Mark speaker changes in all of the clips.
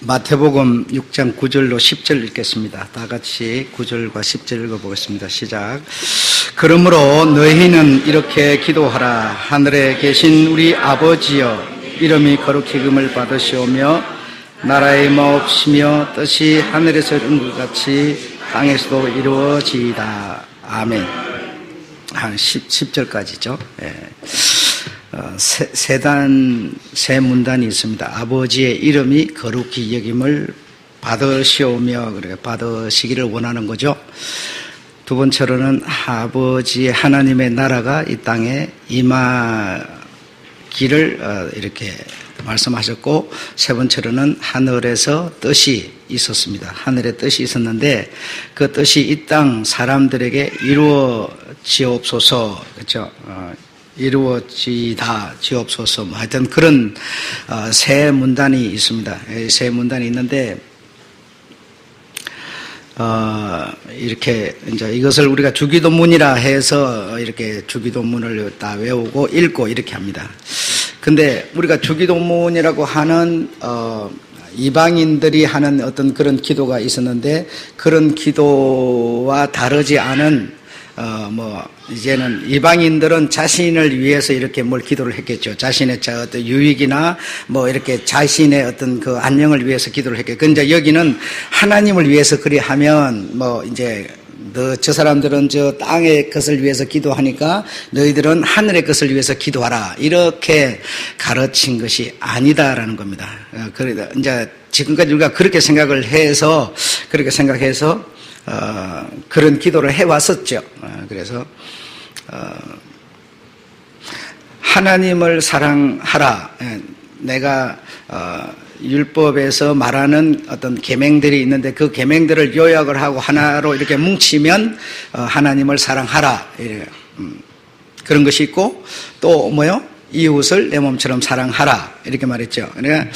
Speaker 1: 마태복음 6장 9절로 10절 읽겠습니다. 다 같이 9절과 10절 읽어보겠습니다. 시작. 그러므로 너희는 이렇게 기도하라. 하늘에 계신 우리 아버지여, 이름이 거룩히 여김을 받으시오며 나라의 마옵시며 뜻이 하늘에서 이룬 것 같이 땅에서도 이루어지이다. 아멘. 한 10절까지죠. 예. 세 문단이 있습니다. 아버지의 이름이 거룩히 여김을 받으시오며, 그래 받으시기를 원하는 거죠. 두 번째로는 아버지의 하나님의 나라가 이 땅에 임하기를 이렇게 말씀하셨고, 세 번째로는 하늘에서 뜻이 있었습니다. 하늘에 뜻이 있었는데 그 뜻이 이 땅 사람들에게 이루어지옵소서, 그렇죠? 이루어지다 지옵소서, 뭐 하여튼 그런 세 문단이 있습니다. 세 문단이 있는데 이렇게 이제 이것을 우리가 주기도문이라 해서 이렇게 주기도문을 다 외우고 읽고 이렇게 합니다. 근데 우리가 주기도문이라고 하는 이방인들이 하는 어떤 그런 기도가 있었는데, 그런 기도와 다르지 않은 이제는 이방인들은 자신을 위해서 이렇게 뭘 기도를 했겠죠. 자신의 어떤 유익이나 이렇게 자신의 어떤 그 안녕을 위해서 기도를 했겠죠. 근데 여기는 하나님을 위해서 그리 하면 이제 저 사람들은 저 땅의 것을 위해서 기도하니까 너희들은 하늘의 것을 위해서 기도하라, 이렇게 가르친 것이 아니다라는 겁니다. 그러다 이제 지금까지 우리가 그렇게 생각해서 그런 기도를 해왔었죠. 그래서 하나님을 사랑하라. 내가 율법에서 말하는 어떤 계명들이 있는데 그 계명들을 요약을 하고 하나로 이렇게 뭉치면 하나님을 사랑하라, 그런 것이 있고, 또 이웃을 내 몸처럼 사랑하라, 이렇게 말했죠. 그러니까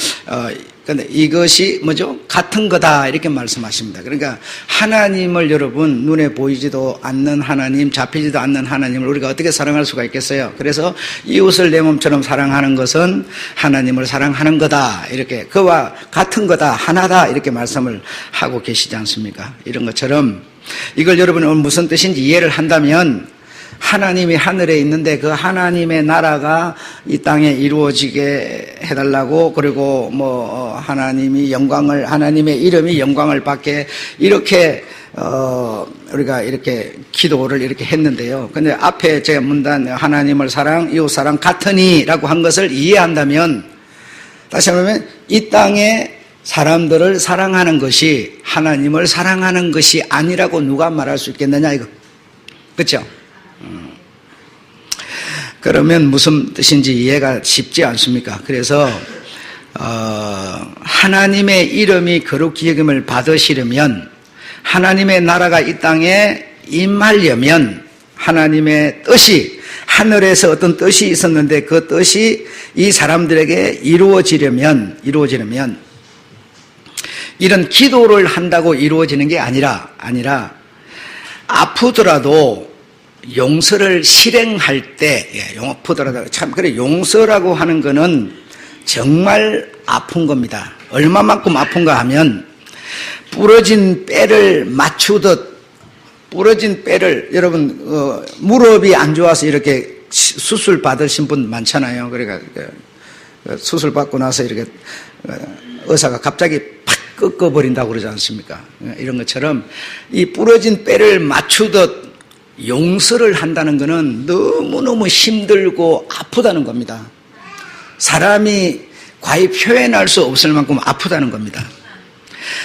Speaker 1: 근데 이것이 같은 거다, 이렇게 말씀하십니다. 그러니까 하나님을, 여러분, 눈에 보이지도 않는 하나님, 잡히지도 않는 하나님을 우리가 어떻게 사랑할 수가 있겠어요? 그래서 이웃을 내 몸처럼 사랑하는 것은 하나님을 사랑하는 거다, 이렇게 그와 같은 거다, 하나다, 이렇게 말씀을 하고 계시지 않습니까? 이런 것처럼 이걸 여러분이 무슨 뜻인지 이해를 한다면, 하나님이 하늘에 있는데 그 하나님의 나라가 이 땅에 이루어지게 해달라고, 그리고 하나님의 이름이 영광을 받게, 이렇게 우리가 이렇게 기도를 이렇게 했는데요. 근데 앞에 제 문단 하나님을 사랑, 이웃 사랑 같으니라고 한 것을 이해한다면, 다시 말하면 이 땅에 사람들을 사랑하는 것이 하나님을 사랑하는 것이 아니라고 누가 말할 수 있겠느냐, 이거. 그렇죠? 그러면 무슨 뜻인지 이해가 쉽지 않습니까? 그래서 하나님의 이름이 거룩히 여김을 받으시려면, 하나님의 나라가 이 땅에 임하려면, 하나님의 뜻이, 하늘에서 어떤 뜻이 있었는데 그 뜻이 이 사람들에게 이루어지려면 이런 기도를 한다고 이루어지는 게 아니라 아프더라도 용서를 실행할 때, 아프더라도 용서라고 하는 거는 정말 아픈 겁니다. 얼마만큼 아픈가 하면, 부러진 뼈를 맞추듯, 부러진 뼈를, 여러분, 무릎이 안 좋아서 이렇게 수술 받으신 분 많잖아요. 그러니까 수술 받고 나서 이렇게 의사가 갑자기 팍 꺾어버린다고 그러지 않습니까? 이런 것처럼 이 부러진 뼈를 맞추듯 용서를 한다는 것은 너무너무 힘들고 아프다는 겁니다. 사람이 과히 표현할 수 없을 만큼 아프다는 겁니다.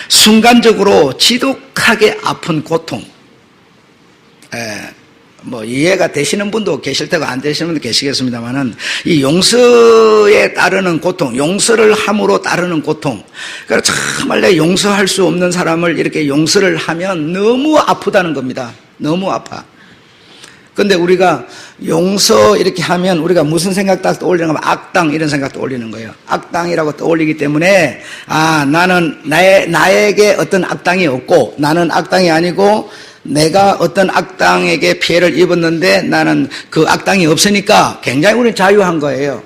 Speaker 1: 순간적으로 지독하게 아픈 고통. 이해가 되시는 분도 계실 테고 안 되시는 분도 계시겠습니다만은, 이 용서에 따르는 고통, 용서를 함으로 따르는 고통. 그러니까 정말 용서할 수 없는 사람을 이렇게 용서를 하면 너무 아프다는 겁니다. 너무 아파. 근데 우리가 용서 이렇게 하면 우리가 무슨 생각 딱 떠올리는 거면 악당, 이런 생각 떠올리는 거예요. 악당이라고 떠올리기 때문에, 나는 나에게 어떤 악당이 없고, 나는 악당이 아니고 내가 어떤 악당에게 피해를 입었는데 나는 그 악당이 없으니까 굉장히 우리는 자유한 거예요.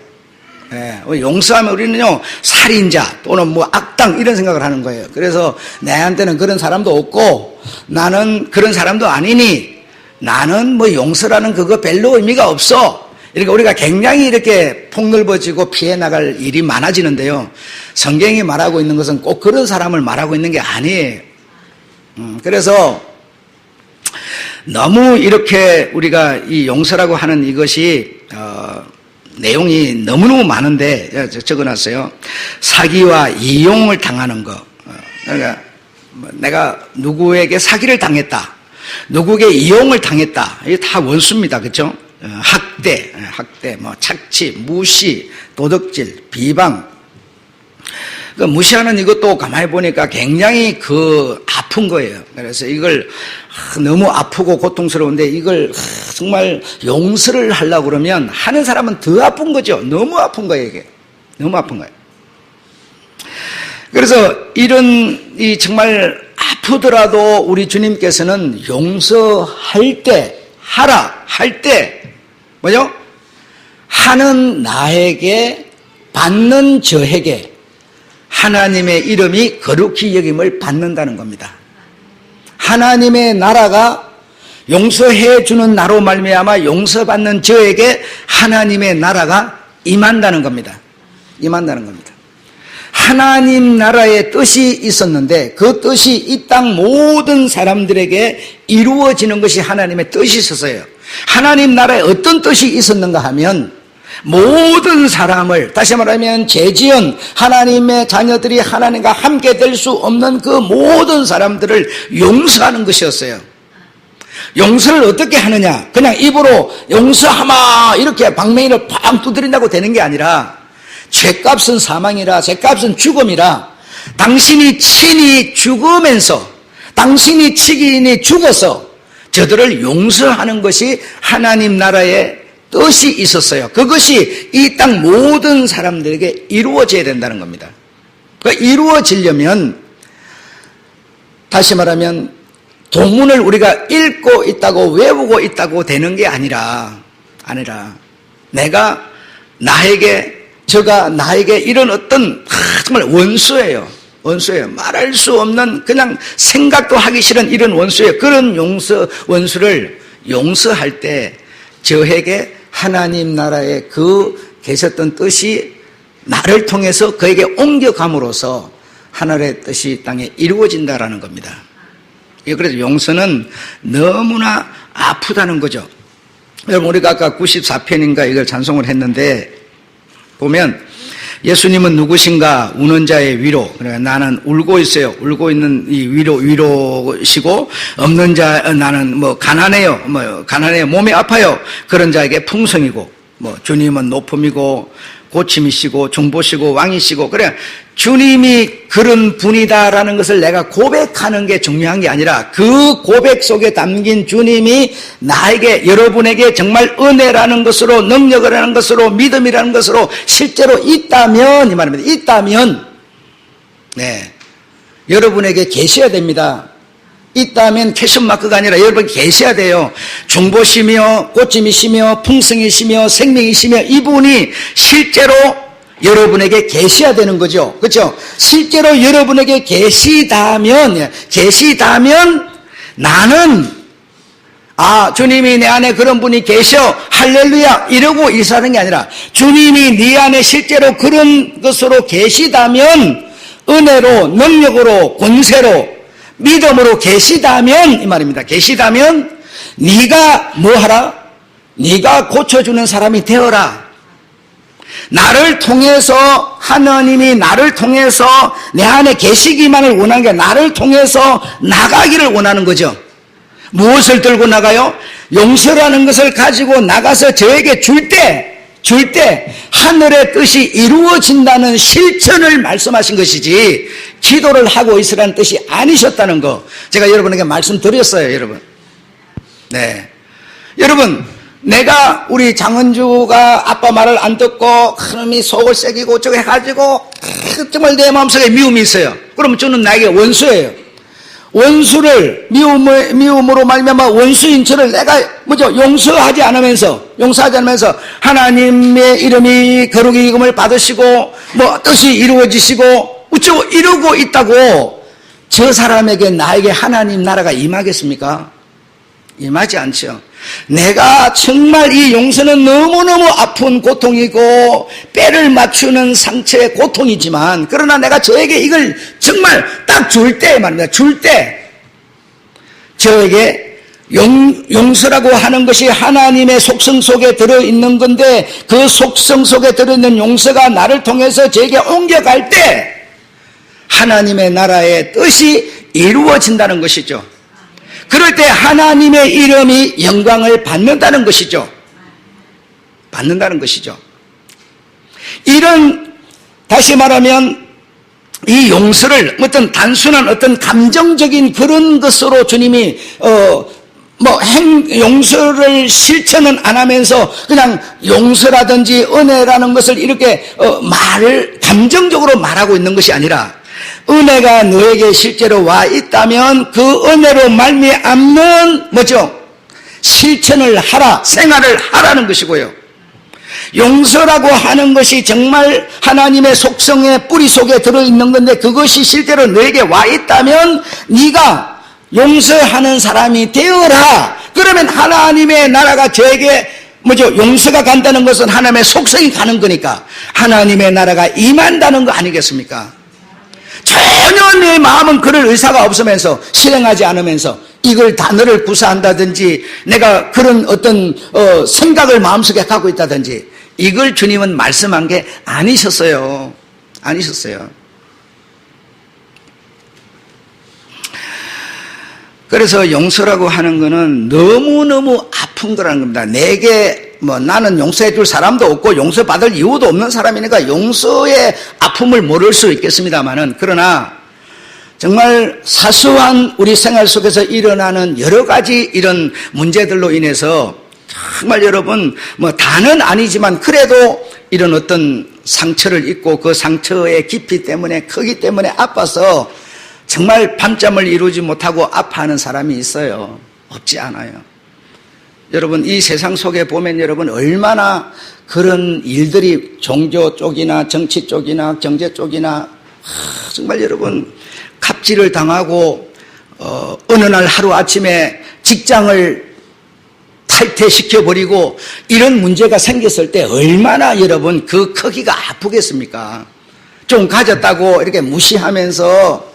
Speaker 1: 용서하면 우리는요, 살인자 또는 뭐 악당 이런 생각을 하는 거예요. 그래서 내한테는 그런 사람도 없고 나는 그런 사람도 아니니 나는 뭐 용서라는 그거 별로 의미가 없어. 그러니까 우리가 굉장히 이렇게 폭넓어지고 피해 나갈 일이 많아지는데요. 성경이 말하고 있는 것은 꼭 그런 사람을 말하고 있는 게 아니에요. 그래서 너무 이렇게 우리가 이 용서라고 하는 이것이 내용이 너무너무 많은데 적어놨어요. 사기와 이용을 당하는 거. 그러니까 내가 누구에게 사기를 당했다. 누구에게 이용을 당했다. 이게 다 원수입니다. 그렇죠? 학대, 뭐 착취, 무시, 도덕질, 비방. 그 무시하는 이것도 가만히 보니까 굉장히 아픈 거예요. 그래서 이걸 너무 아프고 고통스러운데 이걸 정말 용서를 하려고 그러면 하는 사람은 더 아픈 거죠. 너무 아픈 거예요, 이게. 너무 아픈 거예요. 그래서 이 정말 아프더라도 우리 주님께서는 용서할 때, 할 때, 뭐죠? 하는 나에게, 받는 저에게 하나님의 이름이 거룩히 여김을 받는다는 겁니다. 하나님의 나라가 용서해 주는 나로 말미암아 용서받는 저에게 하나님의 나라가 임한다는 겁니다. 임한다는 겁니다. 하나님 나라의 뜻이 있었는데 그 뜻이 이 땅 모든 사람들에게 이루어지는 것이 하나님의 뜻이 있었어요. 하나님 나라에 어떤 뜻이 있었는가 하면 모든 사람을, 다시 말하면 죄지은 하나님의 자녀들이 하나님과 함께 될 수 없는 그 모든 사람들을 용서하는 것이었어요. 용서를 어떻게 하느냐? 그냥 입으로 용서하마 이렇게 방맹이를 팍 두드린다고 되는 게 아니라 죄값은 사망이라, 죄값은 죽음이라, 당신이 친히 죽으면서, 당신이 치기인이 죽어서 저들을 용서하는 것이 하나님 나라의 뜻이 있었어요. 그것이 이 땅 모든 사람들에게 이루어져야 된다는 겁니다. 그러니까 이루어지려면, 다시 말하면 도문을 우리가 읽고 있다고 외우고 있다고 되는 게 아니라 내가 저가 나에게 이런 어떤 정말 원수예요. 말할 수 없는, 그냥 생각도 하기 싫은 이런 원수예요. 그런 원수를 용서할 때 저에게 하나님 나라의 계셨던 뜻이 나를 통해서 그에게 옮겨감으로써 하늘의 뜻이 땅에 이루어진다라는 겁니다. 그래서 용서는 너무나 아프다는 거죠. 여러분, 우리가 아까 94편인가 이걸 찬송을 했는데 보면 예수님은 누구신가? 우는 자의 위로. 그러니까 나는 울고 있어요. 울고 있는 이 위로시고, 없는 나는 가난해요. 몸이 아파요. 그런 자에게 풍성이고, 주님은 높음이고, 고침이시고, 중보시고, 왕이시고, 그래. 주님이 그런 분이다라는 것을 내가 고백하는 게 중요한 게 아니라 그 고백 속에 담긴 주님이 나에게, 여러분에게 정말 은혜라는 것으로, 능력이라는 것으로, 믿음이라는 것으로 실제로 있다면, 이 말입니다. 있다면, 여러분에게 계셔야 됩니다. 있다면 캐션마크가 아니라 여러분 계셔야 돼요. 중보시며, 고침이시며, 풍성이시며, 생명이시며, 이분이 실제로 여러분에게 계셔야 되는 거죠. 그렇죠? 실제로 여러분에게 계시다면 나는 주님이 내 안에 그런 분이 계셔, 할렐루야 이러고 일사하는 게 아니라 주님이 네 안에 실제로 그런 것으로 계시다면, 은혜로, 능력으로, 권세로, 믿음으로 계시다면, 이 말입니다. 계시다면 네가 뭐하라? 네가 고쳐주는 사람이 되어라. 나를 통해서, 하나님이 나를 통해서 내 안에 계시기만을 원하는 게 나를 통해서 나가기를 원하는 거죠. 무엇을 들고 나가요? 용서라는 것을 가지고 나가서 저에게 줄 때 하늘의 뜻이 이루어진다는 실천을 말씀하신 것이지 기도를 하고 있으라는 뜻이 아니셨다는 거 제가 여러분에게 말씀드렸어요. 여러분, 내가 우리 장은주가 아빠 말을 안 듣고 그놈이 속을 새기고 저거 해가지고 정말 내 마음속에 미움이 있어요. 그러면 저는 나에게 원수예요. 원수를 미움으로 말미암아 원수인 저를 내가 용서하지 않으면서 용서하지 않으면서 하나님의 이름이 거룩히 여김을 받으시고 뭐 뜻이 이루어지시고 어쩌고 이러고 있다고 저 사람에게 나에게 하나님 나라가 임하겠습니까? 임하지 않죠. 내가 정말 이 용서는 너무너무 아픈 고통이고 뼈를 맞추는 상처의 고통이지만 그러나 내가 저에게 이걸 정말 딱 줄 때 말입니다. 줄 때 저에게 용서라고 하는 것이 하나님의 속성 속에 들어있는 건데 그 속성 속에 들어있는 용서가 나를 통해서 저에게 옮겨갈 때 하나님의 나라의 뜻이 이루어진다는 것이죠. 그럴 때 하나님의 이름이 영광을 받는다는 것이죠. 받는다는 것이죠. 이런 다시 말하면 이 용서를 어떤 단순한 어떤 감정적인 그런 것으로 주님이 용서를 실천은 안 하면서 그냥 용서라든지 은혜라는 것을 이렇게 감정적으로 말하고 있는 것이 아니라 은혜가 너에게 실제로 와 있다면 그 은혜로 말미암는 뭐죠? 실천을 하라, 생활을 하라는 것이고요. 용서라고 하는 것이 정말 하나님의 속성의 뿌리 속에 들어있는 건데 그것이 실제로 너에게 와 있다면 네가 용서하는 사람이 되어라. 그러면 하나님의 나라가 저에게 뭐죠? 용서가 간다는 것은 하나님의 속성이 가는 거니까 하나님의 나라가 임한다는 거 아니겠습니까? 전혀 내 마음은 그럴 의사가 없으면서 실행하지 않으면서 이걸 단어를 구사한다든지 내가 그런 어떤 생각을 마음속에 갖고 있다든지 이걸 주님은 말씀한 게 아니셨어요. 아니셨어요. 그래서 용서라고 하는 거는 너무너무 아픈 거라는 겁니다. 내게 나는 용서해 줄 사람도 없고 용서받을 이유도 없는 사람이니까 용서의 아픔을 모를 수 있겠습니다만은 그러나 정말 사소한 우리 생활 속에서 일어나는 여러 가지 이런 문제들로 인해서 정말 여러분 다는 아니지만 그래도 이런 어떤 상처를 입고 그 상처의 깊이 때문에 크기 때문에 아파서 정말 밤잠을 이루지 못하고 아파하는 사람이 있어요. 없지 않아요. 여러분 이 세상 속에 보면 여러분 얼마나 그런 일들이 종교 쪽이나 정치 쪽이나 경제 쪽이나 정말 여러분 갑질을 당하고 어느 날 하루아침에 직장을 탈퇴시켜버리고 이런 문제가 생겼을 때 얼마나 여러분 그 크기가 아프겠습니까? 좀 가졌다고 이렇게 무시하면서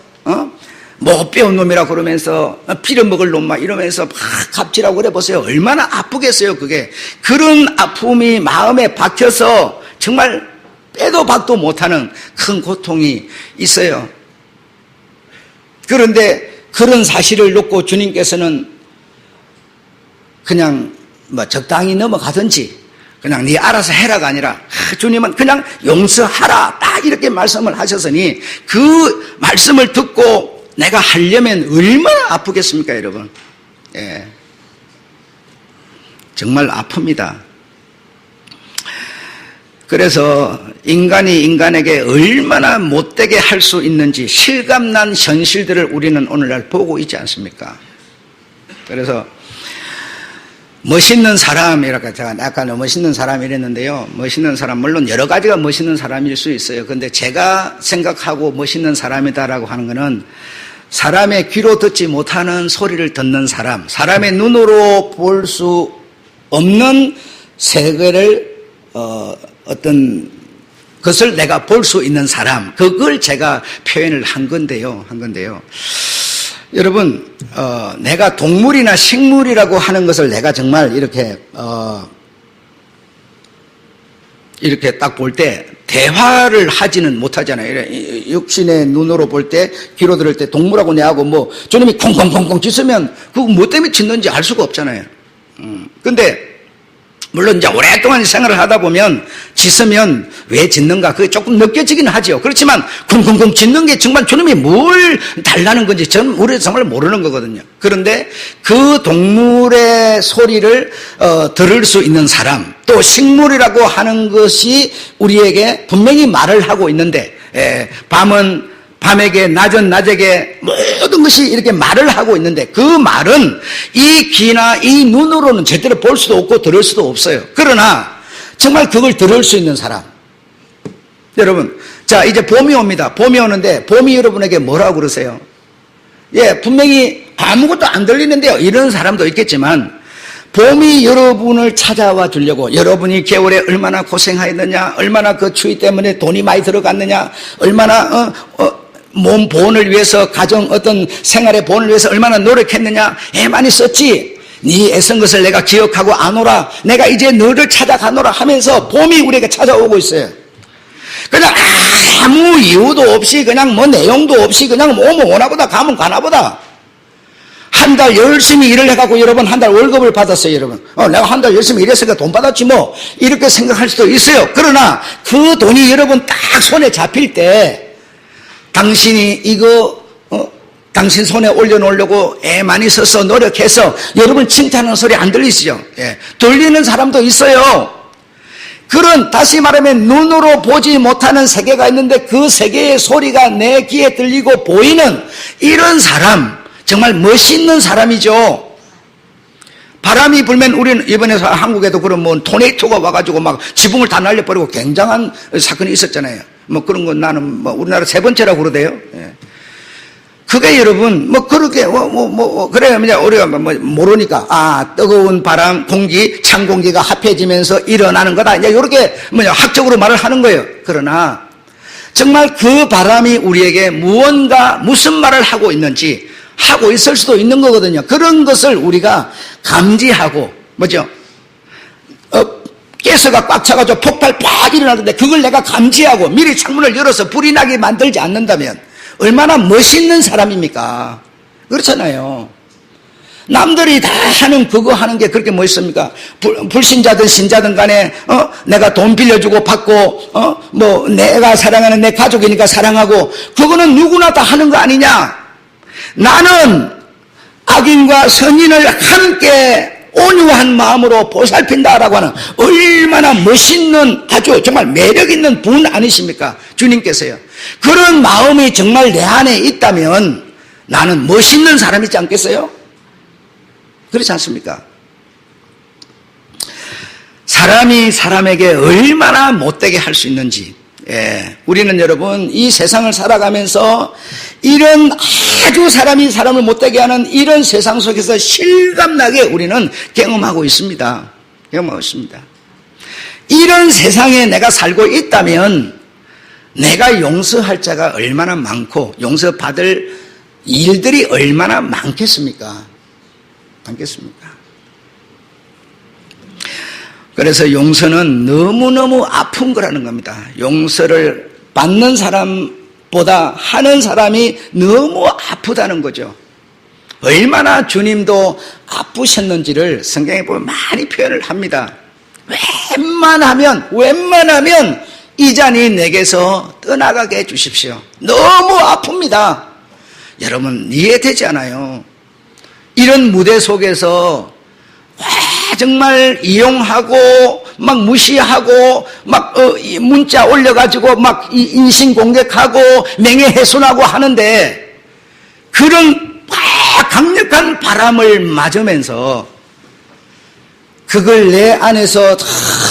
Speaker 1: 못 배운 놈이라 그러면서 빌어먹을 놈 막 이러면서 막 갑질하고 그래 보세요. 얼마나 아프겠어요 그게. 그런 아픔이 마음에 박혀서 정말 빼도 박도 못하는 큰 고통이 있어요. 그런데 그런 사실을 놓고 주님께서는 그냥 적당히 넘어가든지 그냥 네 알아서 해라가 아니라 주님은 그냥 용서하라 딱 이렇게 말씀을 하셨으니 그 말씀을 듣고 내가 하려면 얼마나 아프겠습니까 여러분. 예. 정말 아픕니다. 그래서 인간이 인간에게 얼마나 못되게 할 수 있는지 실감난 현실들을 우리는 오늘날 보고 있지 않습니까? 그래서 멋있는 사람이라고 제가 아까 멋있는 사람 이랬는데요. 멋있는 사람 물론 여러 가지가 멋있는 사람일 수 있어요. 그런데 제가 생각하고 멋있는 사람이다라고 하는 것은 사람의 귀로 듣지 못하는 소리를 듣는 사람, 사람의 눈으로 볼 수 없는 세계를 어떤 것을 내가 볼 수 있는 사람, 그걸 제가 표현을 한 건데요. 여러분, 내가 동물이나 식물이라고 하는 것을 내가 정말 이렇게 딱 볼 때 대화를 하지는 못하잖아요. 육신의 눈으로 볼 때, 귀로 들을 때 동물하고 내하고 주님이 콩콩콩콩 짖으면 그거 뭐 때문에 짖는지 알 수가 없잖아요. 근데 물론 이제 오랫동안 생활을 하다 보면 짖으면 왜 짖는가 그게 조금 느껴지긴 하죠. 그렇지만 쿵쿵쿵 짖는 게 정말 주님이 뭘 달라는 건지 저는 우리 정말 모르는 거거든요. 그런데 그 동물의 소리를 들을 수 있는 사람, 또 식물이라고 하는 것이 우리에게 분명히 말을 하고 있는데 밤은 밤에게 낮은 낮에게 모든 것이 이렇게 말을 하고 있는데 그 말은 이 귀나 이 눈으로는 제대로 볼 수도 없고 들을 수도 없어요. 그러나 정말 그걸 들을 수 있는 사람. 여러분, 자 이제 봄이 옵니다. 봄이 오는데 봄이 여러분에게 뭐라고 그러세요? 예, 분명히 아무것도 안 들리는데요. 이런 사람도 있겠지만 봄이 여러분을 찾아와 주려고 여러분이 겨울에 얼마나 고생하였느냐, 얼마나 그 추위 때문에 돈이 많이 들어갔느냐, 얼마나 몸 보온을 위해서 가정 어떤 생활의 보온을 위해서 얼마나 노력했느냐, 애 많이 썼지. 네 애쓴 것을 내가 기억하고 안 오라. 내가 이제 너를 찾아가노라 하면서 봄이 우리에게 찾아오고 있어요. 그냥 아무 이유도 없이 그냥 뭐 내용도 없이 그냥 뭐 오나보다 가면 가나보다. 한 달 열심히 일을 해갖고 여러분 한 달 월급을 받았어요, 여러분. 내가 한 달 열심히 일했으니까 돈 받았지 뭐. 이렇게 생각할 수도 있어요. 그러나 그 돈이 여러분 딱 손에 잡힐 때 당신이 이거 당신 손에 올려놓으려고 애 많이 써서 노력해서 여러분 칭찬하는 소리 안 들리시죠? 예. 들리는 사람도 있어요. 그런 다시 말하면 눈으로 보지 못하는 세계가 있는데 그 세계의 소리가 내 귀에 들리고 보이는 이런 사람 정말 멋있는 사람이죠. 바람이 불면 우리는 이번에 한국에도 그런 뭐 토네이토가 와가지고 막 지붕을 다 날려버리고 굉장한 사건이 있었잖아요. 뭐 그런 건 나는 뭐 우리나라 세 번째라고 그러대요. 예. 그게 여러분 뭐 그렇게 그래야 우리가 뭐 모르니까 뜨거운 바람 공기 찬 공기가 합해지면서 일어나는 거다 이제 이렇게 학적으로 말을 하는 거예요. 그러나 정말 그 바람이 우리에게 무슨 말을 하고 있는지 하고 있을 수도 있는 거거든요. 그런 것을 우리가 감지하고 뭐죠? 가스가 꽉 차가지고 폭발 팍 일어나는데 그걸 내가 감지하고 미리 창문을 열어서 불이 나게 만들지 않는다면 얼마나 멋있는 사람입니까? 그렇잖아요. 남들이 다 하는 그거 하는 게 그렇게 멋있습니까? 불신자든 신자든 간에 내가 돈 빌려주고 받고 뭐 내가 사랑하는 내 가족이니까 사랑하고 그거는 누구나 다 하는 거 아니냐? 나는 악인과 선인을 함께 온유한 마음으로 보살핀다라고 하는 얼마나 멋있는 아주 정말 매력 있는 분 아니십니까? 주님께서요. 그런 마음이 정말 내 안에 있다면 나는 멋있는 사람이지 않겠어요? 그렇지 않습니까? 사람이 사람에게 얼마나 못되게 할 수 있는지 우리는 여러분 이 세상을 살아가면서 이런 아주 사람이 사람을 못되게 하는 이런 세상 속에서 실감나게 우리는 경험하고 있습니다. 경험하고 있습니다. 이런 세상에 내가 살고 있다면 내가 용서할 자가 얼마나 많고 용서받을 일들이 얼마나 많겠습니까? 많겠습니까? 그래서 용서는 너무너무 아픈 거라는 겁니다. 용서를 받는 사람보다 하는 사람이 너무 아프다는 거죠. 얼마나 주님도 아프셨는지를 성경에 보면 많이 표현을 합니다. 웬만하면 이 잔이 내게서 떠나가게 해주십시오. 너무 아픕니다. 여러분 이해되지 않아요? 이런 무대 속에서 정말 이용하고 막 무시하고 막 문자 올려가지고 막 인신공격하고 명예훼손하고 하는데 그런 강력한 바람을 맞으면서 그걸 내 안에서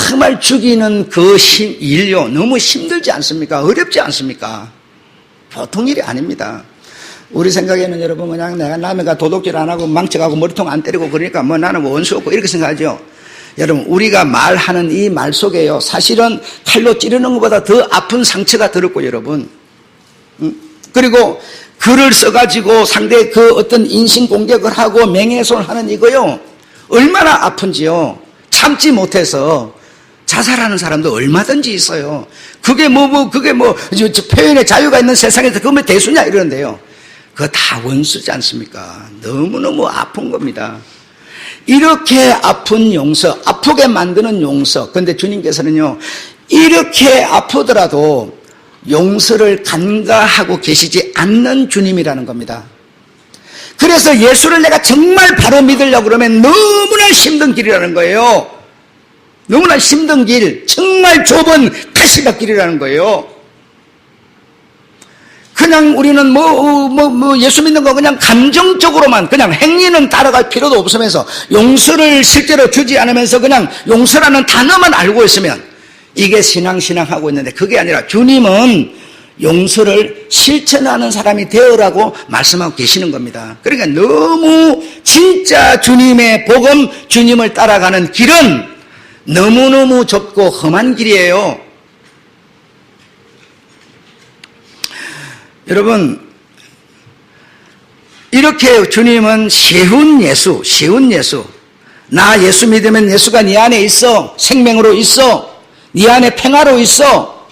Speaker 1: 정말 죽이는 그 일요 너무 힘들지 않습니까? 어렵지 않습니까? 보통 일이 아닙니다. 우리 생각에는 여러분 그냥 내가 남에가 도둑질 안 하고 망쳐가고 머리통 안 때리고 그러니까 뭐 나는 뭐 원수 없고 이렇게 생각하죠. 여러분 우리가 말하는 이 말 속에요 사실은 칼로 찌르는 것보다 더 아픈 상처가 들었고 여러분 그리고 글을 써가지고 상대의 그 어떤 인신공격을 하고 명예훼손을 하는 이거요 얼마나 아픈지요. 참지 못해서 자살하는 사람도 얼마든지 있어요. 그게 표현의 자유가 있는 세상에서 그게 대수냐 이러는데요. 그거 다 원수지 않습니까? 너무너무 아픈 겁니다. 이렇게 아픈 용서, 아프게 만드는 용서. 그런데 주님께서는요, 이렇게 아프더라도 용서를 간과하고 계시지 않는 주님이라는 겁니다. 그래서 예수를 내가 정말 바로 믿으려고 그러면 너무나 힘든 길이라는 거예요. 너무나 힘든 길, 정말 좁은 가시밭길이라는 거예요. 그냥 우리는 예수 믿는 거 그냥 감정적으로만, 그냥 행위는 따라갈 필요도 없으면서 용서를 실제로 주지 않으면서 그냥 용서라는 단어만 알고 있으면 이게 신앙하고 있는데, 그게 아니라 주님은 용서를 실천하는 사람이 되어라고 말씀하고 계시는 겁니다. 그러니까 너무 진짜 주님의 복음, 주님을 따라가는 길은 너무너무 좁고 험한 길이에요. 여러분, 이렇게 주님은 쉬운 예수, 나 예수 믿으면 예수가 네 안에 있어, 생명으로 있어, 네 안에 평화로 있어,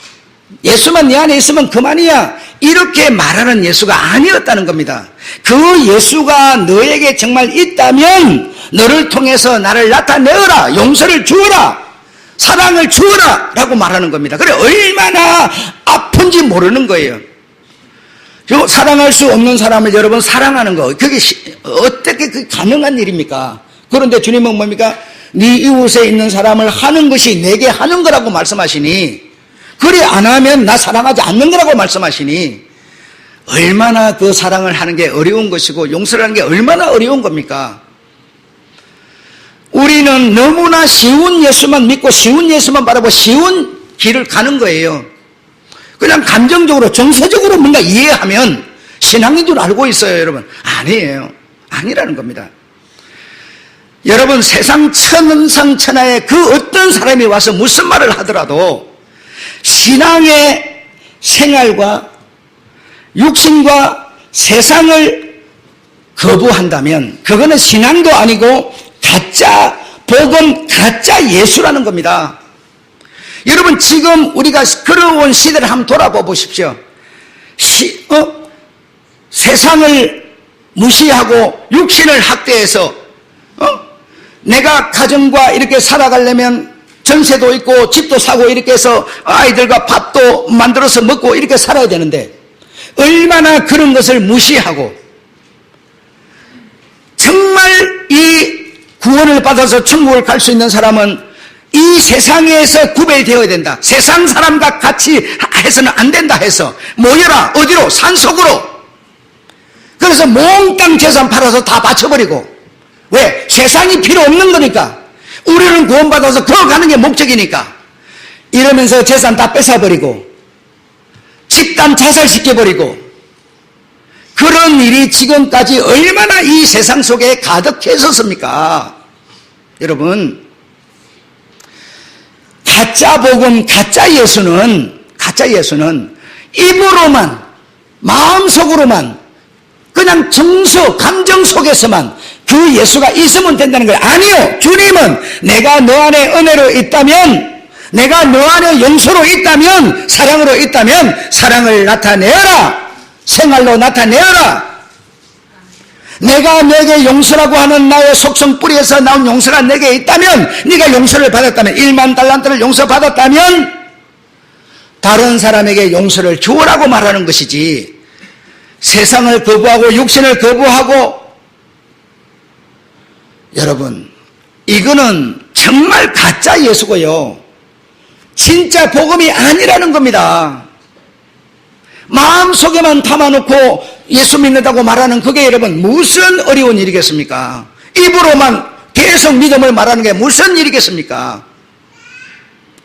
Speaker 1: 예수만 네 안에 있으면 그만이야, 이렇게 말하는 예수가 아니었다는 겁니다. 그 예수가 너에게 정말 있다면 너를 통해서 나를 나타내어라, 용서를 주어라, 사랑을 주어라 라고 말하는 겁니다. 그래, 얼마나 아픈지 모르는 거예요. 사랑할 수 없는 사람을 여러분 사랑하는 거, 그게 어떻게 가능한 일입니까? 그런데 주님은 뭡니까? 네 이웃에 있는 사람을 하는 것이 내게 하는 거라고 말씀하시니, 그리 안 하면 나 사랑하지 않는 거라고 말씀하시니, 얼마나 그 사랑을 하는 게 어려운 것이고 용서를 하는 게 얼마나 어려운 겁니까? 우리는 너무나 쉬운 예수만 믿고 쉬운 예수만 바라보고 쉬운 길을 가는 거예요. 그냥 감정적으로 정서적으로 뭔가 이해하면 신앙인 줄 알고 있어요. 여러분, 아니에요. 아니라는 겁니다. 여러분, 세상 천상천하에 그 어떤 사람이 와서 무슨 말을 하더라도 신앙의 생활과 육신과 세상을 거부한다면 그거는 신앙도 아니고 가짜 복음, 가짜 예수라는 겁니다. 여러분, 지금 우리가 걸어온 시대를 한번 돌아봐 보십시오. 세상을 무시하고 육신을 학대해서 내가 가정과 이렇게 살아가려면 전세도 있고 집도 사고 이렇게 해서 아이들과 밥도 만들어서 먹고 이렇게 살아야 되는데, 얼마나 그런 것을 무시하고 정말 이 구원을 받아서 천국을 갈 수 있는 사람은 이 세상에서 구별되어야 된다, 세상 사람과 같이 해서는 안 된다 해서 모여라. 어디로? 산속으로. 그래서 몽땅 재산 팔아서 다 바쳐버리고, 왜? 세상이 필요 없는 거니까, 우리는 구원받아서 거 가는 게 목적이니까, 이러면서 재산 다 뺏어버리고 집단 자살시켜버리고, 그런 일이 지금까지 얼마나 이 세상 속에 가득했었습니까? 여러분, 가짜 복음, 가짜 예수는 입으로만, 마음속으로만, 그냥 정서, 감정 속에서만 그 예수가 있으면 된다는 거예요. 아니요, 주님은 내가 너 안에 은혜로 있다면, 내가 너 안에 용서로 있다면, 사랑으로 있다면 사랑을 나타내어라, 생활로 나타내어라. 내가 내게 용서라고 하는 나의 속성 뿌리에서 나온 용서가 내게 있다면, 네가 용서를 받았다면, 1만 달란트를 용서받았다면 다른 사람에게 용서를 주어라고 말하는 것이지, 세상을 거부하고 육신을 거부하고, 여러분, 이거는 정말 가짜 예수고요, 진짜 복음이 아니라는 겁니다. 마음속에만 담아놓고 예수 믿는다고 말하는 그게 여러분 무슨 어려운 일이겠습니까? 입으로만 계속 믿음을 말하는 게 무슨 일이겠습니까?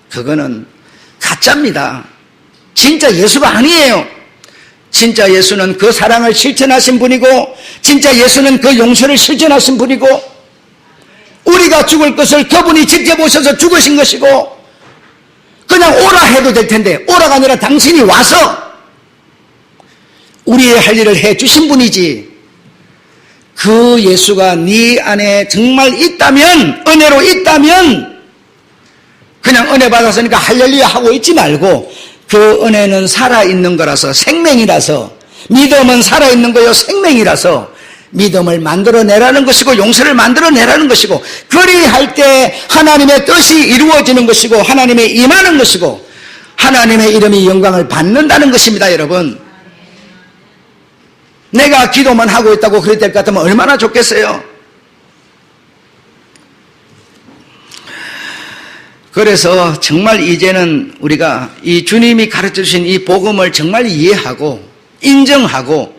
Speaker 1: 그거는 가짜입니다. 진짜 예수가 아니에요. 진짜 예수는 그 사랑을 실천하신 분이고, 진짜 예수는 그 용서를 실천하신 분이고, 우리가 죽을 것을 그분이 직접 오셔서 죽으신 것이고, 그냥 오라 해도 될 텐데 오라가 아니라 당신이 와서 우리의 할 일을 해주신 분이지, 그 예수가 네 안에 정말 있다면, 은혜로 있다면, 그냥 은혜 받았으니까 할렐루야 하고 있지 말고, 그 은혜는 살아있는 거라서, 생명이라서, 믿음은 살아있는 거요 생명이라서 믿음을 만들어내라는 것이고, 용서를 만들어내라는 것이고, 그리할 때 하나님의 뜻이 이루어지는 것이고, 하나님의 임하는 것이고, 하나님의 이름이 영광을 받는다는 것입니다. 여러분, 내가 기도만 하고 있다고 그럴 것 같으면 얼마나 좋겠어요. 그래서 정말 이제는 우리가 이 주님이 가르쳐 주신 이 복음을 정말 이해하고 인정하고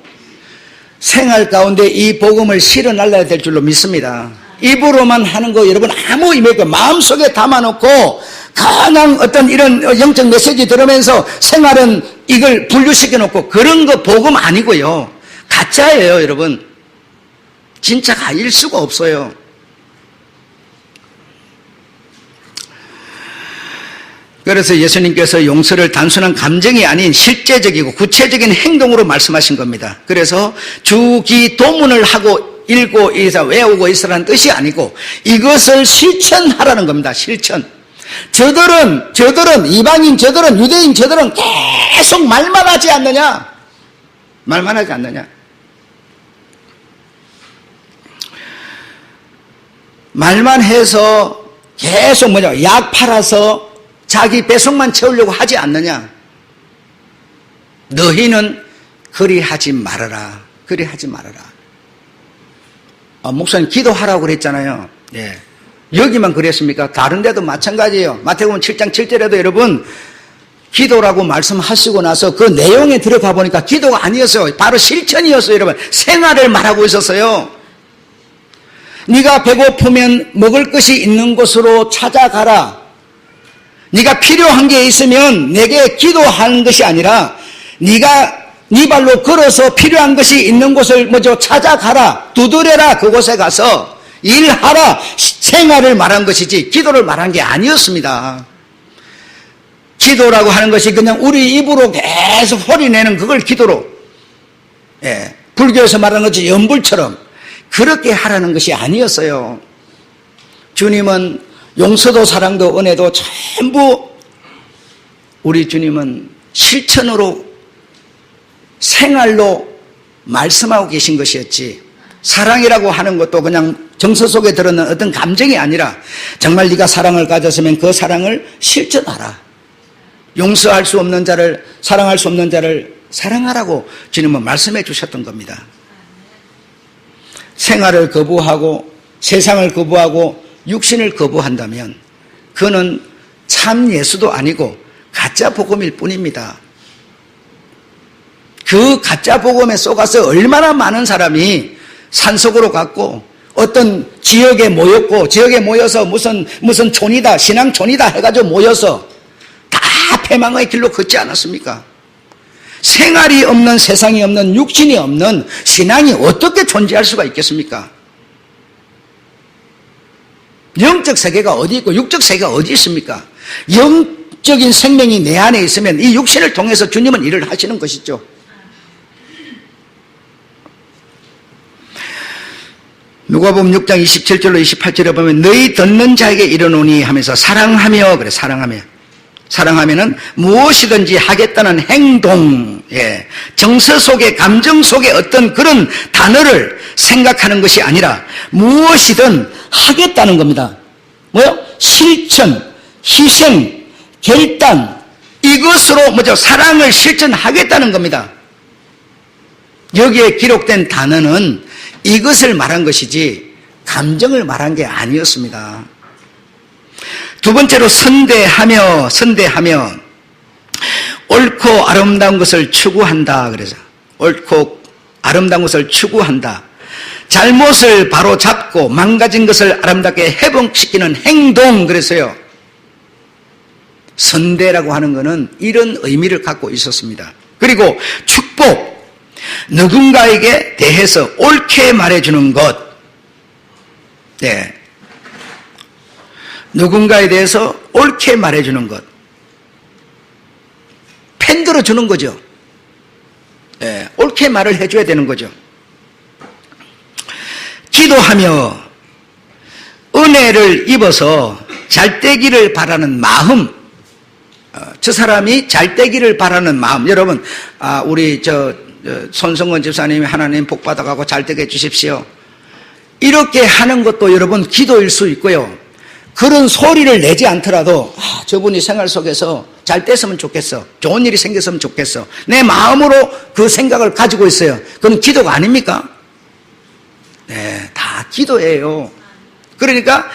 Speaker 1: 생활 가운데 이 복음을 실어 날라야 될 줄로 믿습니다. 입으로만 하는 거 여러분 아무 의미 없고 마음속에 담아놓고 가장 어떤 이런 영적 메시지 들으면서 생활은 이걸 분류시켜 놓고 그런 거 복음 아니고요. 가짜예요, 여러분. 진짜가 아닐 수가 없어요. 그래서 예수님께서 용서를 단순한 감정이 아닌 실제적이고 구체적인 행동으로 말씀하신 겁니다. 그래서 주기도문을 하고 읽고 외우고 있으라는 뜻이 아니고 이것을 실천하라는 겁니다. 실천. 저들은 이방인 저들은 유대인 저들은 계속 말만 하지 않느냐? 말만 하지 않느냐? 말만 해서 계속 약 팔아서 자기 배속만 채우려고 하지 않느냐? 너희는 그리하지 말아라. 그리하지 말아라. 목사님 기도하라고 그랬잖아요. 예. 여기만 그랬습니까? 다른 데도 마찬가지예요. 마태복음 7장 7절에도 여러분 기도라고 말씀하시고 나서 그 내용에 들어가 보니까 기도가 아니었어요. 바로 실천이었어요. 여러분 생활을 말하고 있었어요. 네가 배고프면 먹을 것이 있는 곳으로 찾아가라. 네가 필요한 게 있으면 내게 기도하는 것이 아니라 네가 네 발로 걸어서 필요한 것이 있는 곳을 찾아가라. 두드려라. 그곳에 가서 일하라. 생활을 말한 것이지 기도를 말한 게 아니었습니다. 기도라고 하는 것이 그냥 우리 입으로 계속 소리내는 그걸 기도로, 예, 불교에서 말하는 것이 연불처럼 그렇게 하라는 것이 아니었어요. 주님은 용서도 사랑도 은혜도 전부 우리 주님은 실천으로 생활로 말씀하고 계신 것이었지, 사랑이라고 하는 것도 그냥 정서 속에 들어있는 어떤 감정이 아니라 정말 네가 사랑을 가졌으면 그 사랑을 실천하라. 용서할 수 없는 자를, 사랑할 수 없는 자를 사랑하라고 주님은 말씀해 주셨던 겁니다. 생활을 거부하고 세상을 거부하고 육신을 거부한다면 그는 참 예수도 아니고 가짜 복음일 뿐입니다. 그 가짜 복음에 속아서 얼마나 많은 사람이 산속으로 갔고 어떤 지역에 모였고, 지역에 모여서 무슨 촌이다, 신앙촌이다 해가지고 모여서 다 패망의 길로 걷지 않았습니까? 생활이 없는, 세상이 없는, 육신이 없는 신앙이 어떻게 존재할 수가 있겠습니까? 영적 세계가 어디 있고 육적 세계가 어디 있습니까? 영적인 생명이 내 안에 있으면 이 육신을 통해서 주님은 일을 하시는 것이죠. 누가복음 6장 27절로 28절에 보면 너희 듣는 자에게 이르노니 하면서 사랑하며, 그래, 사랑하면은 무엇이든지 하겠다는 행동, 예, 정서 속에, 감정 속에 어떤 그런 단어를 생각하는 것이 아니라 무엇이든 하겠다는 겁니다. 뭐요? 실천, 희생, 결단, 이것으로 사랑을 실천하겠다는 겁니다. 여기에 기록된 단어는 이것을 말한 것이지 감정을 말한 게 아니었습니다. 두 번째로 선대하며 옳고 아름다운 것을 추구한다. 그래서 옳고 아름다운 것을 추구한다. 잘못을 바로 잡고 망가진 것을 아름답게 회복시키는 행동. 그래서요, 선대라고 하는 것은 이런 의미를 갖고 있었습니다. 그리고 축복, 누군가에게 대해서 옳게 말해주는 것, 네, 누군가에 대해서 옳게 말해주는 것, 편들어주는 거죠. 네, 옳게 말을 해줘야 되는 거죠. 기도하며 은혜를 입어서 잘되기를 바라는 마음, 저 사람이 잘되기를 바라는 마음. 여러분, 우리 손성건 집사님이 하나님 복 받아가고 잘되게 해주십시오, 이렇게 하는 것도 여러분 기도일 수 있고요. 그런 소리를 내지 않더라도 저분이 생활 속에서 잘 됐으면 좋겠어, 좋은 일이 생겼으면 좋겠어, 내 마음으로 그 생각을 가지고 있어요. 그건 기도가 아닙니까? 네, 다 기도예요. 그러니까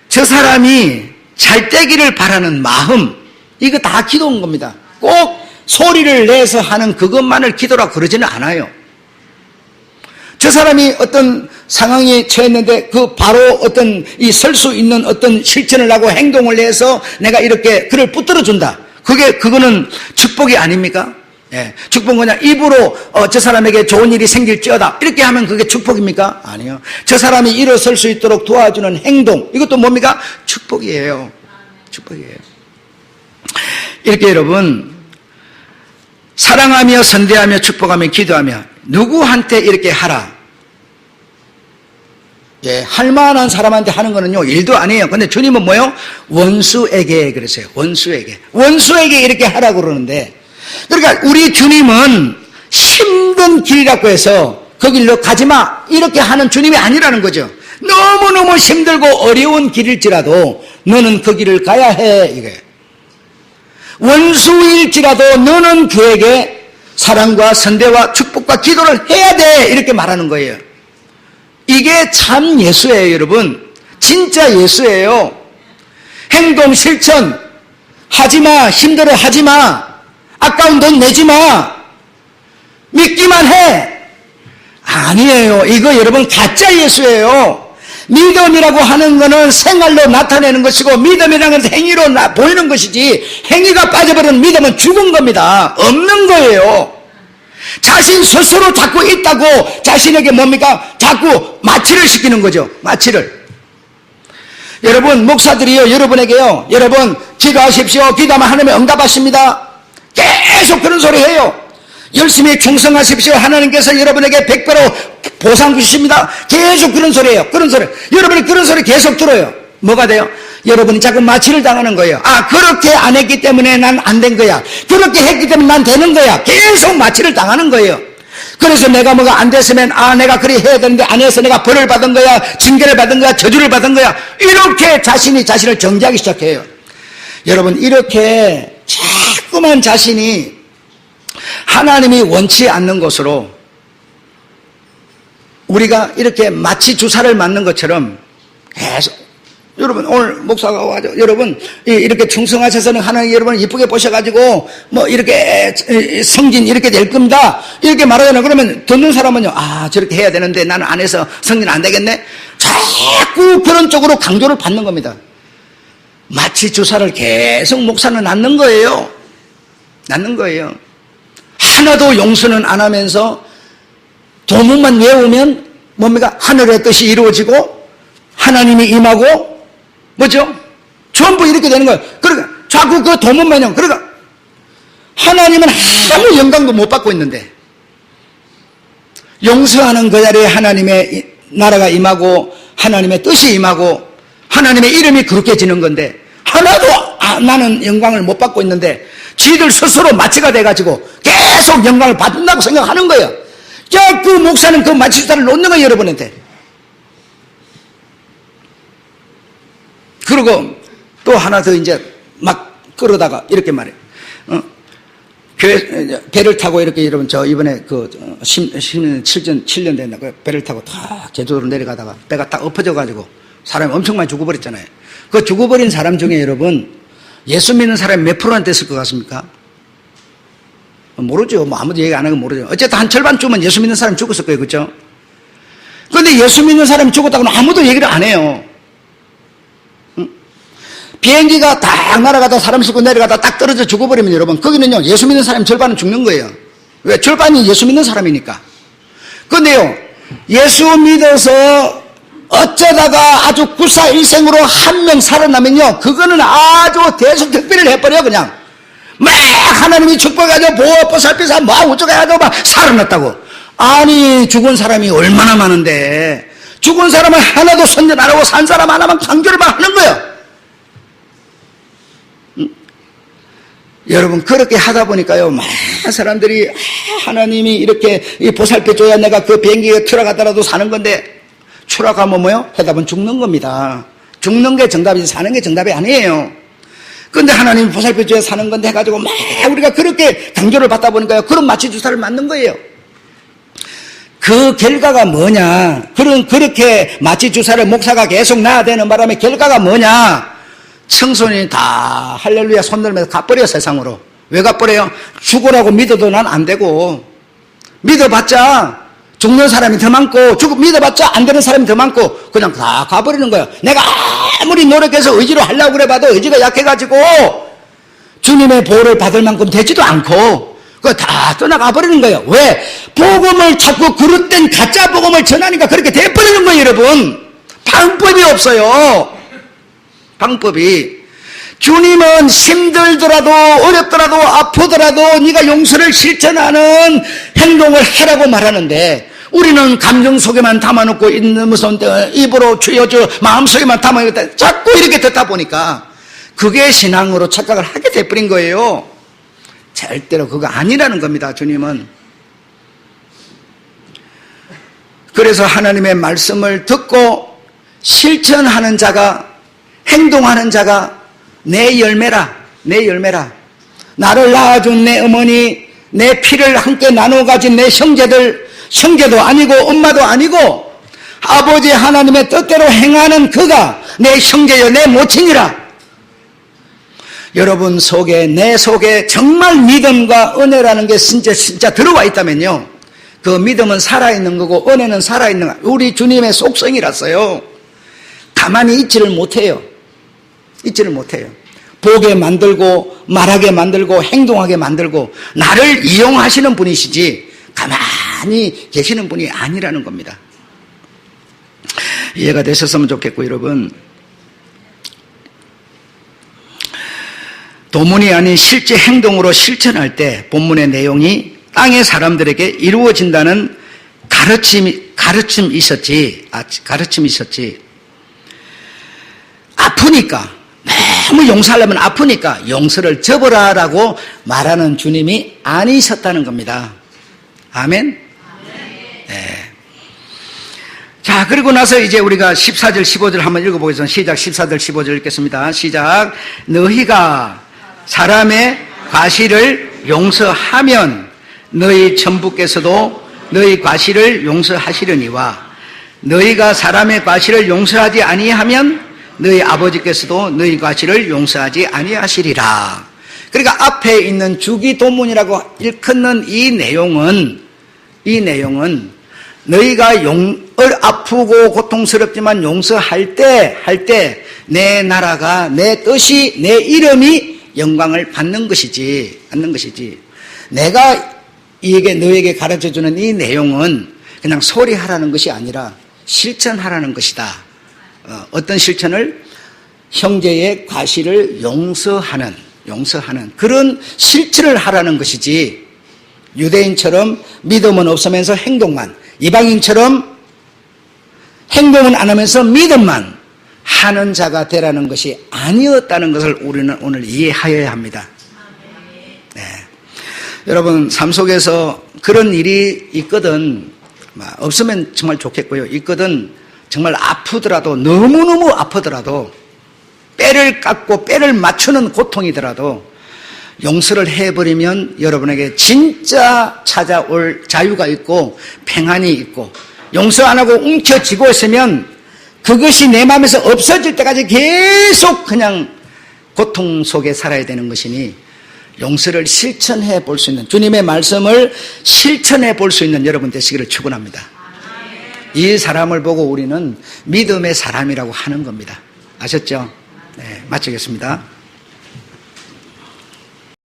Speaker 1: 저 사람이 잘 되기를 바라는 마음, 이거 다 기도인 겁니다. 꼭 소리를 내서 하는 그것만을 기도라 그러지는 않아요. 저 사람이 어떤 상황에 처했는데 그 바로 어떤 이 설 수 있는 어떤 실천을 하고 행동을 해서 내가 이렇게 그를 붙들어 준다. 그거는 축복이 아닙니까? 예. 축복은 그냥 입으로 저 사람에게 좋은 일이 생길지어다 이렇게 하면 그게 축복입니까? 아니요. 저 사람이 일어설 수 있도록 도와주는 행동, 이것도 뭡니까? 축복이에요. 축복이에요. 이렇게 여러분, 사랑하며 선대하며 축복하며 기도하며 누구한테 이렇게 하라. 예, 할 만한 사람한테 하는 거는요, 일도 아니에요. 근데 주님은 뭐요? 원수에게 그랬어요. 원수에게 이렇게 하라고 그러는데, 그러니까 우리 주님은 힘든 길이라고 해서 그 길로 가지마 이렇게 하는 주님이 아니라는 거죠. 너무너무 힘들고 어려운 길일지라도 너는 그 길을 가야 해, 이거예요. 원수일지라도 너는 그에게 사랑과 선대와 축복과 기도를 해야 돼, 이렇게 말하는 거예요. 이게 참 예수예요, 여러분. 진짜 예수예요. 행동 실천 하지마, 힘들어 하지마, 아까운 돈 내지마, 믿기만 해. 아니에요. 이거 여러분 가짜 예수예요. 믿음이라고 하는 것은 생활로 나타내는 것이고, 믿음이라는 것은 행위로 보이는 것이지, 행위가 빠져버린 믿음은 죽은 겁니다. 없는 거예요. 자신 스스로 자꾸 있다고 자신에게 뭡니까? 자꾸 마취를 시키는 거죠. 마취를. 여러분, 목사들이요, 여러분에게요, 여러분 기도하십시오. 기도하면 하나님이 응답하십니다. 계속 그런 소리 해요. 열심히 충성하십시오. 하나님께서 여러분에게 100배로 보상 주십니다. 계속 그런 소리예요. 그런 소리. 여러분이 그런 소리 계속 들어요. 뭐가 돼요? 여러분이 자꾸 마취를 당하는 거예요. 아, 그렇게 안 했기 때문에 난 안 된 거야. 그렇게 했기 때문에 난 되는 거야. 계속 마취를 당하는 거예요. 그래서 내가 뭐가 안 됐으면, 아, 내가 그리 해야 되는데 안 해서 내가 벌을 받은 거야, 징계를 받은 거야, 저주를 받은 거야. 이렇게 자신이 자신을 정죄하기 시작해요. 여러분, 이렇게 자꾸만 자신이 하나님이 원치 않는 것으로 우리가 이렇게 마치 주사를 맞는 것처럼 계속, 여러분 오늘 목사가 와가지고 여러분 이렇게 충성하셔서는 하나님 여러분을 이쁘게 보셔가지고 뭐 이렇게 성진 이렇게 될 겁니다 이렇게 말하잖아요. 그러면 듣는 사람은요, 아, 저렇게 해야 되는데 나는 안 해서 성진 안 되겠네. 자꾸 그런 쪽으로 강조를 받는 겁니다. 마치 주사를 계속 목사는 놨는 거예요. 놨는 거예요. 하나도 용서는 안 하면서 도문만 외우면 뭡니까? 하늘의 뜻이 이루어지고 하나님이 임하고 뭐죠? 전부 이렇게 되는 거예요. 그러니까 자꾸 그 도문만요. 그러니까 하나님은 아무 영광도 못 받고 있는데, 용서하는 그 자리에 하나님의 나라가 임하고 하나님의 뜻이 임하고 하나님의 이름이 거룩해지는 건데, 하나도 나는 영광을 못 받고 있는데 지들 스스로 마취가 돼가지고 계속 영광을 받는다고 생각하는 거예요. 그 목사는 그 마취주사를 놓는 거예요, 여러분한테. 그리고 또 하나 더 이제 막 끌어다가 이렇게 말해요. 배를 타고 이렇게, 여러분, 저 이번에 그 7년 됐나, 그 배를 타고 다 제주도로 내려가다가 배가 딱 엎어져가지고 사람이 엄청 많이 죽어버렸잖아요. 그 죽어버린 사람 중에 여러분, 예수 믿는 사람이 몇 %한테 있을 것 같습니까? 모르죠. 뭐 아무도 얘기 안 하고 모르죠. 어쨌든 한 절반쯤은 예수 믿는 사람이 죽었을 거예요. 그렇죠? 그런데 예수 믿는 사람이 죽었다고는 아무도 얘기를 안 해요. 비행기가 딱 날아가다 사람 싣고 내려가다 딱 떨어져 죽어버리면 여러분, 거기는요, 예수 믿는 사람 절반은 죽는 거예요. 왜? 절반이 예수 믿는 사람이니까. 그런데요, 예수 믿어서 어쩌다가 아주 구사일생으로 한 명 살아나면요, 그거는 아주 대속특별을 해버려요. 그냥 막 하나님이 축복해가지고 보살펴서 막 어쩌고해가지고 막 살아났다고. 아니, 죽은 사람이 얼마나 많은데 죽은 사람은 하나도 선전 안 하고 산 사람 하나만 강조를 막 하는 거예요. 여러분, 그렇게 하다 보니까요, 많은 사람들이 하나님이 이렇게 보살펴줘야 내가 그 비행기에 추락하더라도 사는 건데, 추락하면 뭐요? 해답은 죽는 겁니다. 죽는 게 정답이지 사는 게 정답이 아니에요. 그런데 하나님이 보살펴줘야 사는 건데 해가지고 막 우리가 그렇게 강조를 받다 보니까요, 그런 마취주사를 맞는 거예요. 그 결과가 뭐냐? 그렇게 마취주사를 목사가 계속 놔야 되는 바람에 결과가 뭐냐? 청소년이 다 할렐루야 손 들면서 가버려, 세상으로. 왜 가버려요? 죽으라고 믿어도 난 안 되고, 믿어봤자 죽는 사람이 더 많고, 믿어봤자 안 되는 사람이 더 많고, 그냥 다 가버리는 거예요. 내가 아무리 노력해서 의지로 하려고 그래 봐도 의지가 약해가지고 주님의 보호를 받을 만큼 되지도 않고, 그거 다 떠나가 버리는 거예요. 왜? 복음을 자꾸 그릇된 가짜 복음을 전하니까 그렇게 돼버리는 거예요, 여러분. 방법이 없어요. 방법이. 주님은 힘들더라도 어렵더라도 아프더라도 네가 용서를 실천하는 행동을 하라고 말하는데, 우리는 감정 속에만 담아놓고 있는 무슨 입으로 쥐어줘 마음속에만 담아놓고 자꾸 이렇게 듣다 보니까 그게 신앙으로 착각을 하게 돼버린 거예요. 절대로 그거 아니라는 겁니다. 주님은. 그래서 하나님의 말씀을 듣고 실천하는 자가, 행동하는 자가 내 열매라, 내 열매라. 나를 낳아준 내 어머니, 내 피를 함께 나눠 가진 내 형제도 아니고 엄마도 아니고 아버지 하나님의 뜻대로 행하는 그가 내 형제여 내 모친이라. 여러분 속에, 내 속에 정말 믿음과 은혜라는 게 진짜 들어와 있다면요, 그 믿음은 살아있는 거고 은혜는 살아있는 거, 우리 주님의 속성이라서요 가만히 있지를 못해요. 있지를 못해요. 보게 만들고 말하게 만들고 행동하게 만들고 나를 이용하시는 분이시지 가만히 계시는 분이 아니라는 겁니다. 이해가 되셨으면 좋겠고, 여러분, 도문이 아닌 실제 행동으로 실천할 때 본문의 내용이 땅의 사람들에게 이루어진다는 가르침이 있었지. 아프니까, 너무 용서하려면 아프니까 용서를 접어라라고 말하는 주님이 아니셨다는 겁니다. 아멘? 네. 자, 그리고 나서 이제 우리가 14절 15절 한번 읽어보겠습니다. 시작. 14절 15절 읽겠습니다. 시작. 너희가 사람의 과실을 용서하면 너희 천부께서도 너희 과실을 용서하시려니와 너희가 사람의 과실을 용서하지 아니하면 너희 아버지께서도 너희 과실을 용서하지 아니하시리라. 그러니까 앞에 있는 주기도문이라고 일컫는 이 내용은 너희가 아프고 고통스럽지만 용서할 때 내 나라가, 내 뜻이, 내 이름이 영광을 받는 것이지. 내가 너에게 가르쳐주는 이 내용은 그냥 소리하라는 것이 아니라 실천하라는 것이다. 어떤 실천을? 형제의 과실을 용서하는 그런 실천을 하라는 것이지, 유대인처럼 믿음은 없으면서 행동만, 이방인처럼 행동은 안 하면서 믿음만 하는 자가 되라는 것이 아니었다는 것을 우리는 오늘 이해하여야 합니다. 네. 여러분, 삶 속에서 그런 일이 있거든, 없으면 정말 좋겠고요, 있거든, 정말 아프더라도, 너무너무 아프더라도, 뼈를 깎고 뼈를 맞추는 고통이더라도 용서를 해버리면 여러분에게 진짜 찾아올 자유가 있고 평안이 있고, 용서 안 하고 움켜쥐고 있으면 그것이 내 마음에서 없어질 때까지 계속 그냥 고통 속에 살아야 되는 것이니, 용서를 실천해 볼 수 있는, 주님의 말씀을 실천해 볼 수 있는 여러분 되시기를 축원합니다. 이 사람을 보고 우리는 믿음의 사람이라고 하는 겁니다. 아셨죠? 네, 마치겠습니다.